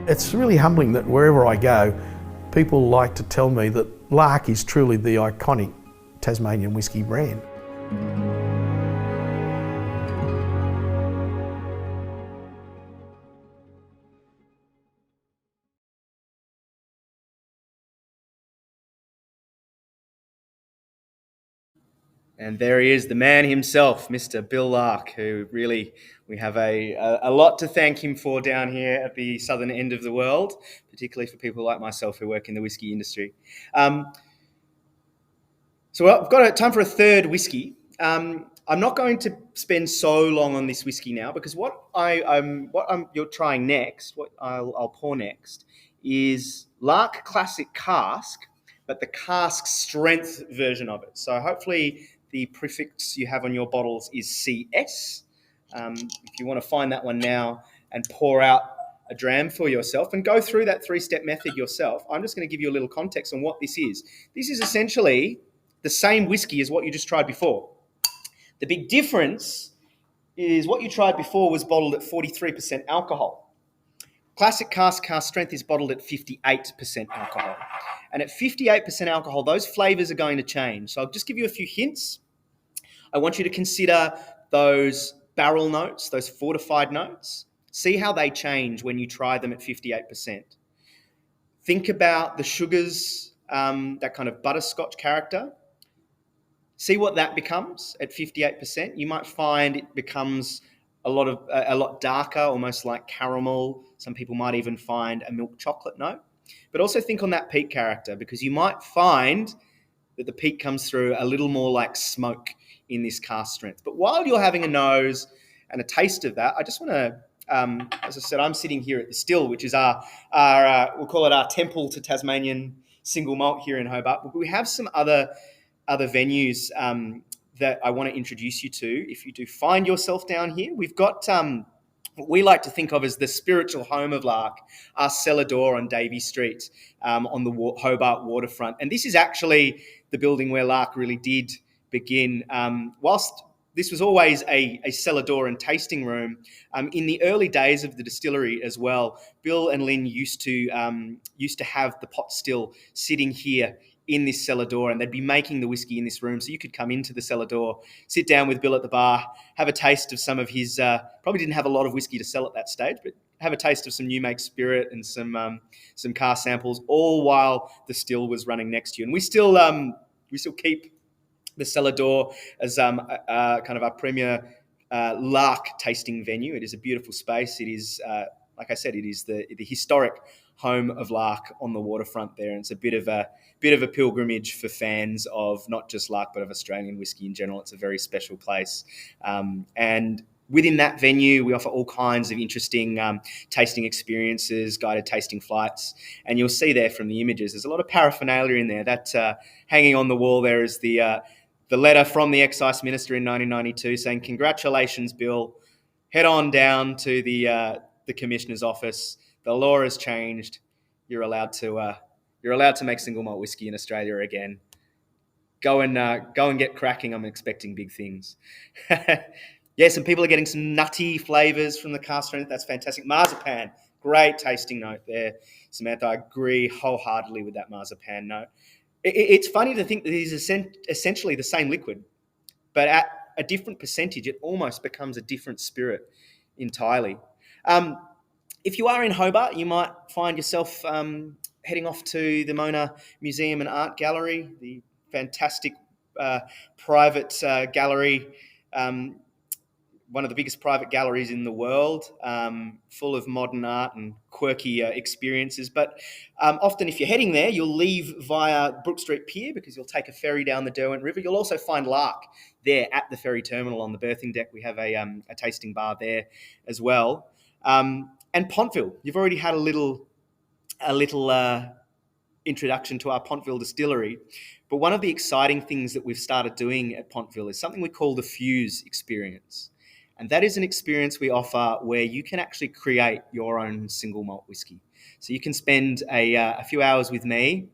It's really humbling that wherever I go, people like to tell me that Lark is truly the iconic Tasmanian whisky brand. And there he is, the man himself, Mr. Bill Lark, who really we have a lot to thank him for down here at the southern end of the world, particularly for people like myself who work in the whisky industry. So I've got time for a third whisky. I'm not going to spend so long on this whisky now because what you're trying next, what I'll pour next, is Lark Classic Cask, but the cask strength version of it. So hopefully the prefix you have on your bottles is CS. If you want to find that one now and pour out a dram for yourself and go through that three-step method yourself, I'm just going to give you a little context on what this is. This is essentially the same whiskey as what you just tried before. The big difference is what you tried before was bottled at 43% alcohol. Classic cask strength is bottled at 58% alcohol. And at 58% alcohol, those flavors are going to change. So I'll just give you a few hints. I want you to consider those barrel notes, those fortified notes. See how they change when you try them at 58%. Think about the sugars, that kind of butterscotch character. See what that becomes at 58%. You might find it becomes a lot darker, almost like caramel. Some people might even find a milk chocolate note. But also think on that peat character, because you might find that the peat comes through a little more like smoke in this cask strength. But while you're having a nose and a taste of that, I just want to, as I said, I'm sitting here at the still, which is our we'll call it our temple to Tasmanian single malt here in Hobart. But we have some other venues that I want to introduce you to. If you do find yourself down here, we've got what we like to think of as the spiritual home of Lark, our cellar door on Davey Street on the Hobart waterfront. And this is actually the building where Lark really did begin. Whilst this was always a cellar door and tasting room, in the early days of the distillery as well, Bill and Lynn used to have the pot still sitting here in this cellar door, and they'd be making the whiskey in this room. So you could come into the cellar door, sit down with Bill at the bar, have a taste of some of his, probably didn't have a lot of whiskey to sell at that stage, but have a taste of some new make spirit and some cask samples, all while the still was running next to you. And we still keep the cellar door as kind of our premier Lark tasting venue. It is a beautiful space. It is, like I said, it is the historic home of Lark on the waterfront there, and it's a bit of a pilgrimage for fans of not just Lark but of Australian whiskey in general. It's a very special place, and within that venue, we offer all kinds of interesting tasting experiences, guided tasting flights, and you'll see there from the images, there's a lot of paraphernalia in there. That hanging on the wall there is the letter from the Excise Minister in 1992 saying, "Congratulations, Bill. Head on down to the Commissioner's office. The law has changed. You're allowed to make single malt whiskey in Australia again. Go and get cracking. I'm expecting big things." Yeah, some people are getting some nutty flavors from the cask strength. That's fantastic. Marzipan, great tasting note there. Samantha, I agree wholeheartedly with that marzipan note. It's funny to think that these are essentially the same liquid, but at a different percentage, it almost becomes a different spirit entirely. If you are in Hobart, you might find yourself heading off to the Mona Museum and Art Gallery, the fantastic private gallery, one of the biggest private galleries in the world, full of modern art and quirky experiences. But often if you're heading there, you'll leave via Brook Street Pier because you'll take a ferry down the Derwent River. You'll also find Lark there at the ferry terminal on the berthing deck. We have a tasting bar there as well. And Pontville, you've already had a little introduction to our Pontville distillery. But one of the exciting things that we've started doing at Pontville is something we call the Fuse experience. And that is an experience we offer where you can actually create your own single malt whiskey. So you can spend a few hours with me,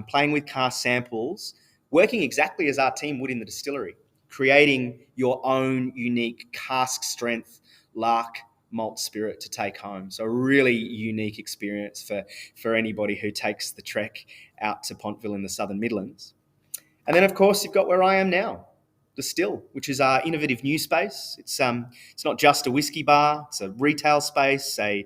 playing with cask samples, working exactly as our team would in the distillery, creating your own unique cask strength Lark malt spirit to take home. So a really unique experience for anybody who takes the trek out to Pontville in the Southern Midlands. And then, of course, you've got where I am now, The Still, which is our innovative new space. It's not just a whiskey bar. It's a retail space, a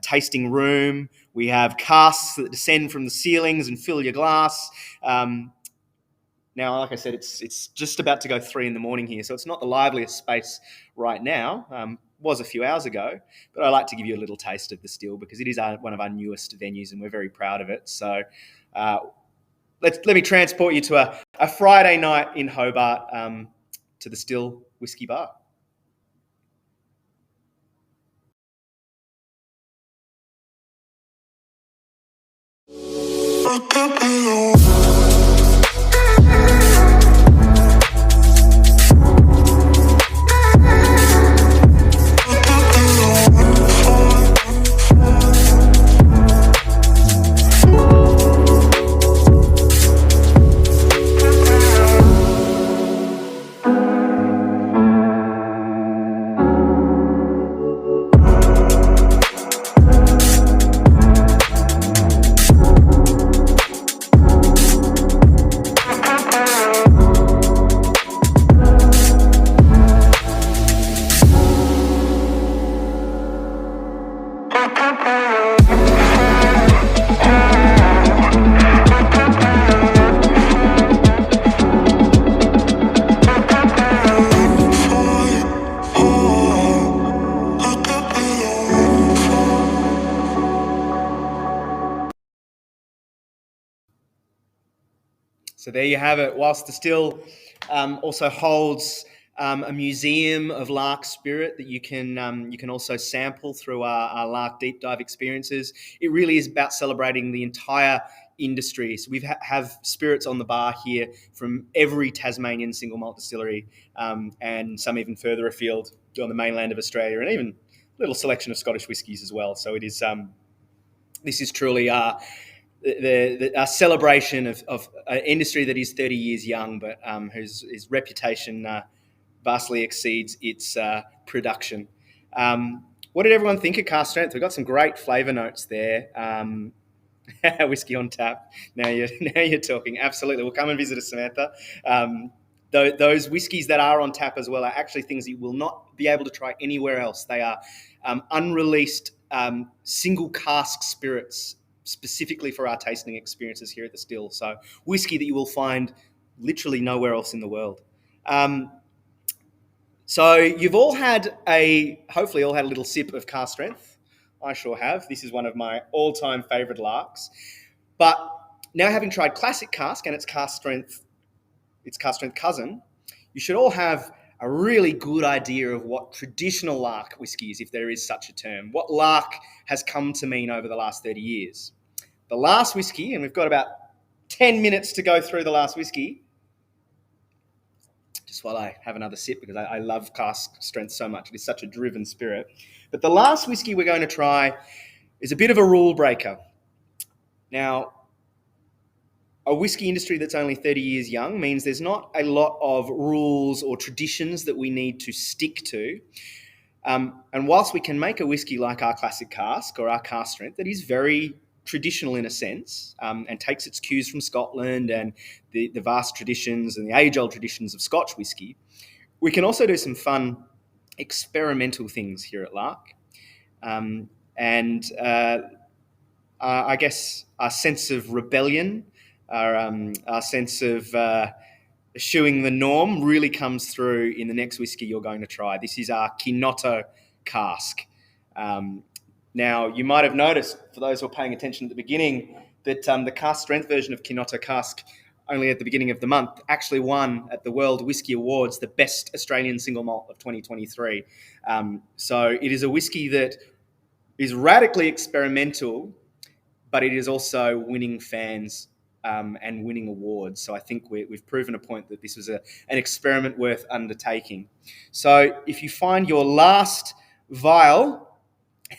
tasting room. We have casks that descend from the ceilings and fill your glass. Now, like I said, it's just about to go 3 a.m. here, so it's not the liveliest space right now. Was a few hours ago, but I like to give you a little taste of The Still because it is one of our newest venues, and we're very proud of it. So let me transport you to a Friday night in Hobart, to The Still Whiskey Bar. So there you have it. Whilst The Still also holds a museum of Lark spirit that you can also sample through our Lark deep dive experiences, it really is about celebrating the entire industry. So we have spirits on the bar here from every Tasmanian single malt distillery, and some even further afield on the mainland of Australia, and even a little selection of Scottish whiskies as well. So it is this is truly a celebration of an industry that is 30 years young, but whose reputation vastly exceeds its production. What did everyone think of cask strength? We've got some great flavour notes there. Whiskey on tap. Now you're talking. Absolutely. Well, come and visit us, Samantha. Those whiskies that are on tap as well are actually things that you will not be able to try anywhere else. They are unreleased single cask spirits specifically for our tasting experiences here at The Still. So whiskey that you will find literally nowhere else in the world. So you've hopefully all had a little sip of cask strength. I sure have. This is one of my all-time favourite Larks. But now having tried classic cask and its cask strength cousin, you should all have a really good idea of what traditional Lark whiskey is, if there is such a term, what Lark has come to mean over the last 30 years. The last whiskey, and we've got about 10 minutes to go through the last whiskey, just while I have another sip because I love cask strength so much. It is such a driven spirit. But the last whiskey we're going to try is a bit of a rule breaker. Now, a whiskey industry that's only 30 years young means there's not a lot of rules or traditions that we need to stick to. And whilst we can make a whiskey like our classic cask or our cask strength that is very traditional in a sense, and takes its cues from Scotland and the vast traditions and the age-old traditions of Scotch whiskey, we can also do some fun experimental things here at Lark. I guess our sense of rebellion, our sense of eschewing the norm really comes through in the next whiskey you're going to try. This is our Kinotto cask. Now, you might have noticed, for those who are paying attention at the beginning, that the cask strength version of Kinotto cask, only at the beginning of the month, actually won at the World Whisky Awards the Best Australian Single Malt of 2023. So it is a whiskey that is radically experimental, but it is also winning fans and winning awards. So I think we've proven a point that this was an experiment worth undertaking. So if you find your last vial,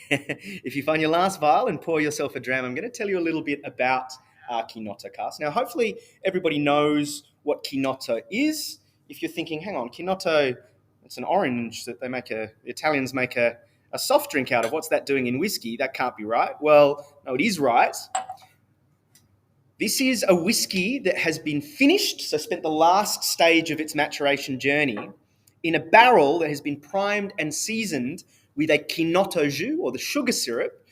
if you find your last vial and pour yourself a dram, I'm going to tell you a little bit about our Kinotto cask. Now, hopefully everybody knows what Kinotto is. If you're thinking, hang on, Kinotto, it's an orange that the Italians make a soft drink out of. What's that doing in whiskey? That can't be right. Well, no, it is right. This is a whiskey that has been finished, so spent the last stage of its maturation journey in a barrel that has been primed and seasoned with a Kinotto jus, or the sugar syrup,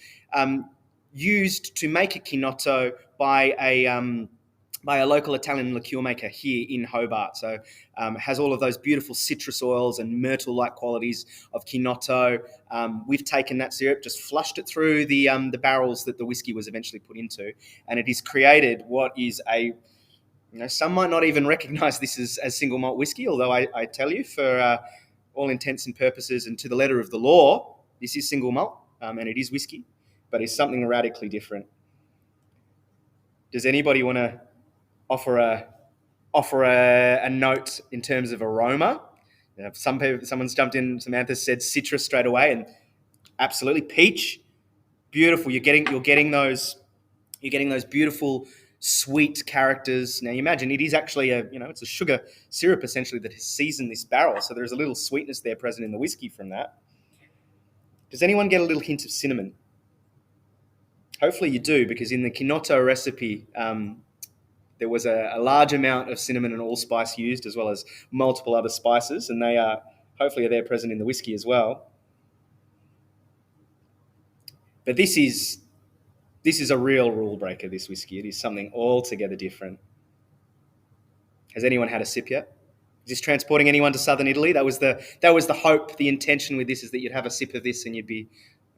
used to make a Kinotto by a local Italian liqueur maker here in Hobart. So it has all of those beautiful citrus oils and myrtle-like qualities of Kinotto. We've taken that syrup, just flushed it through the barrels that the whiskey was eventually put into, and it has created what is some might not even recognise this as single malt whiskey, although I tell you, for all intents and purposes and to the letter of the law, this is single malt, and it is whiskey, but it's something radically different. Does anybody want to offer a note in terms of aroma? Someone's jumped in. Samantha said citrus straight away, and absolutely peach, beautiful. You're getting those beautiful sweet characters. Now you imagine it is actually it's a sugar syrup essentially that has seasoned this barrel, so there's a little sweetness there present in the whiskey from that. Does anyone get a little hint of cinnamon? Hopefully you do, because in the Kinotto recipe, there was a large amount of cinnamon and allspice used, as well as multiple other spices, and they are hopefully there present in the whiskey as well. But this is a real rule breaker, this whiskey. It is something altogether different. Has anyone had a sip yet? Is this transporting anyone to southern Italy? That was the hope, the intention with this, is that you'd have a sip of this and you'd be,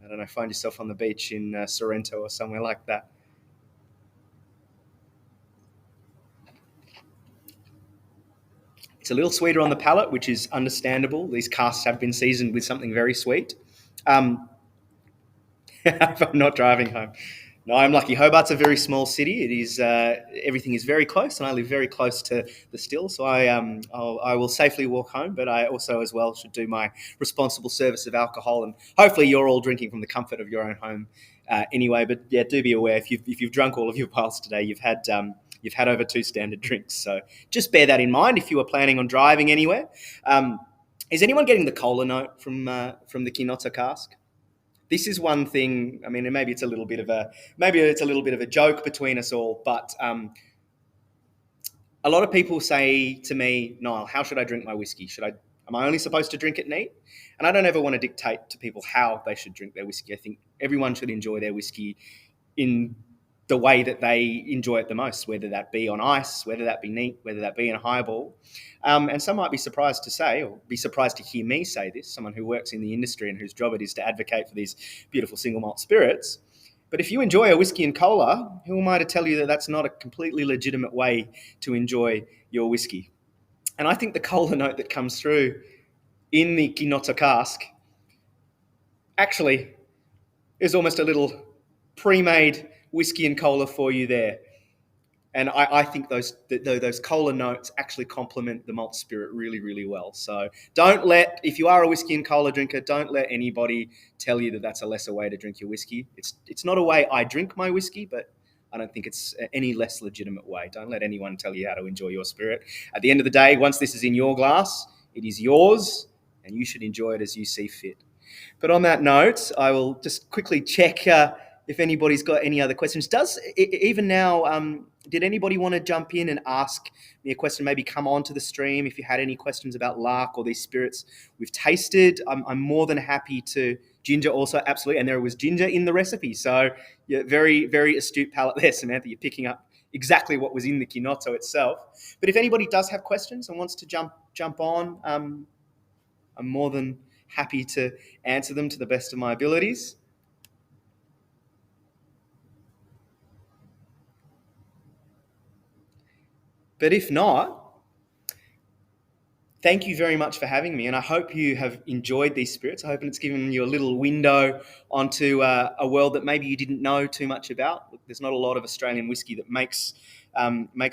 I don't know, find yourself on the beach in Sorrento or somewhere like that. It's a little sweeter on the palate, which is understandable. These casks have been seasoned with something very sweet. If I'm not driving home. No, I'm lucky. Hobart's a very small city. It is everything is very close, and I live very close to the still, so I will safely walk home. But I also, as well, should do my responsible service of alcohol, and hopefully you're all drinking from the comfort of your own home anyway. But yeah, do be aware if you've drunk all of your piles today, you've had over 2 standard drinks. So just bear that in mind if you are planning on driving anywhere. Is anyone getting the cola note from the Kinotto cask? This is one thing. I mean, maybe it's a little bit of a joke between us all, but a lot of people say to me, Niall, how should I drink my whiskey? Am I only supposed to drink it neat? And I don't ever want to dictate to people how they should drink their whiskey. I think everyone should enjoy their whiskey in the way that they enjoy it the most, whether that be on ice, whether that be neat, whether that be in a highball. And some might be surprised to say, or be surprised to hear me say this, someone who works in the industry and whose job it is to advocate for these beautiful single malt spirits. But if you enjoy a whiskey and cola, who am I to tell you that that's not a completely legitimate way to enjoy your whiskey? And I think the cola note that comes through in the Kinotto cask actually is almost a little pre-made whiskey and cola for you there. And I think those cola notes actually complement the malt spirit really, really well. So if you are a whiskey and cola drinker, don't let anybody tell you that that's a lesser way to drink your whiskey. It's not a way I drink my whiskey, but I don't think it's any less legitimate way. Don't let anyone tell you how to enjoy your spirit. At the end of the day, once this is in your glass, it is yours, and you should enjoy it as you see fit. But on that note, I will just quickly check if anybody's got any other questions. Even now, did anybody want to jump in and ask me a question? Maybe come onto the stream if you had any questions about Lark or these spirits we've tasted. I'm more than happy to. Ginger also, absolutely. And there was ginger in the recipe. So yeah, very, very astute palate there, Samantha. You're picking up exactly what was in the Kinotto itself. But if anybody does have questions and wants to jump on, I'm more than happy to answer them to the best of my abilities. But if not, thank you very much for having me, and I hope you have enjoyed these spirits. I hope it's given you a little window onto a world that maybe you didn't know too much about. Look, there's not a lot of Australian whiskey that makes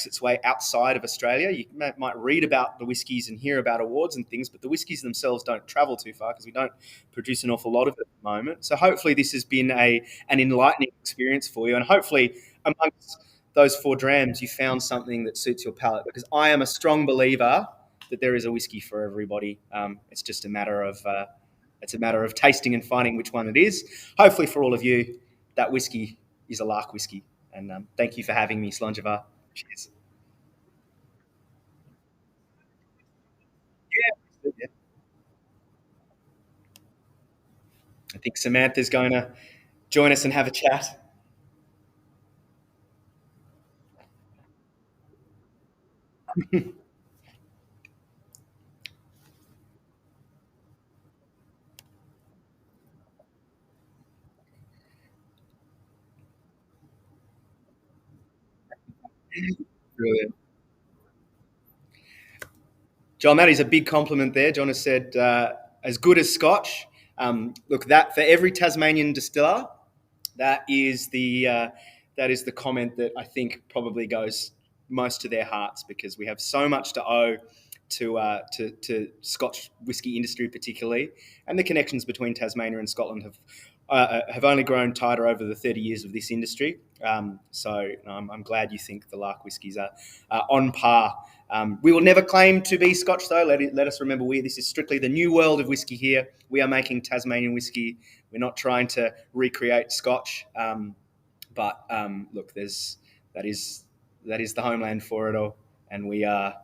its way outside of Australia. You might read about the whiskies and hear about awards and things, but the whiskies themselves don't travel too far because we don't produce an awful lot of it at the moment. So hopefully this has been an enlightening experience for you, and hopefully amongst those 4 drams you found something that suits your palate, because I am a strong believer that there is a whiskey for everybody. It's just a matter of tasting and finding which one it is. Hopefully, for all of you, that whiskey is a Lark whiskey. And thank you for having me, Slunjava. Cheers. Yeah. I think Samantha's going to join us and have a chat. Brilliant. John, that is a big compliment there. John has said, as good as Scotch. Look, that for every Tasmanian distiller, that is the comment that I think probably goes most to their hearts, because we have so much to owe to Scotch whisky industry particularly, and the connections between Tasmania and Scotland have only grown tighter over the 30 years of this industry. So I'm glad you think the Lark whiskies are on par. We will never claim to be Scotch, though. Let us remember, this is strictly the new world of whiskey here. We are making Tasmanian whiskey. We're not trying to recreate Scotch. But look, that is the homeland for it all, and we're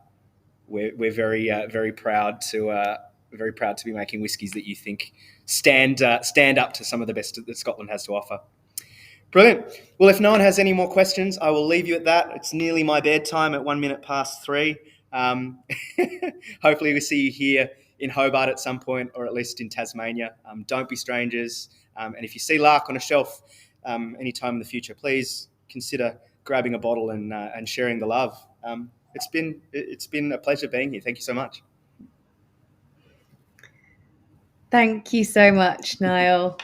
very proud to be making whiskies that you think stand up to some of the best that Scotland has to offer. Brilliant. Well, if no one has any more questions, I will leave you at that. It's nearly my bedtime at 1 minute past 3. Hopefully we see you here in Hobart at some point, or at least in Tasmania. Don't be strangers. And if you see Lark on a shelf anytime in the future, please consider grabbing a bottle and sharing the love. It's been a pleasure being here. Thank you so much. Thank you so much, Niall.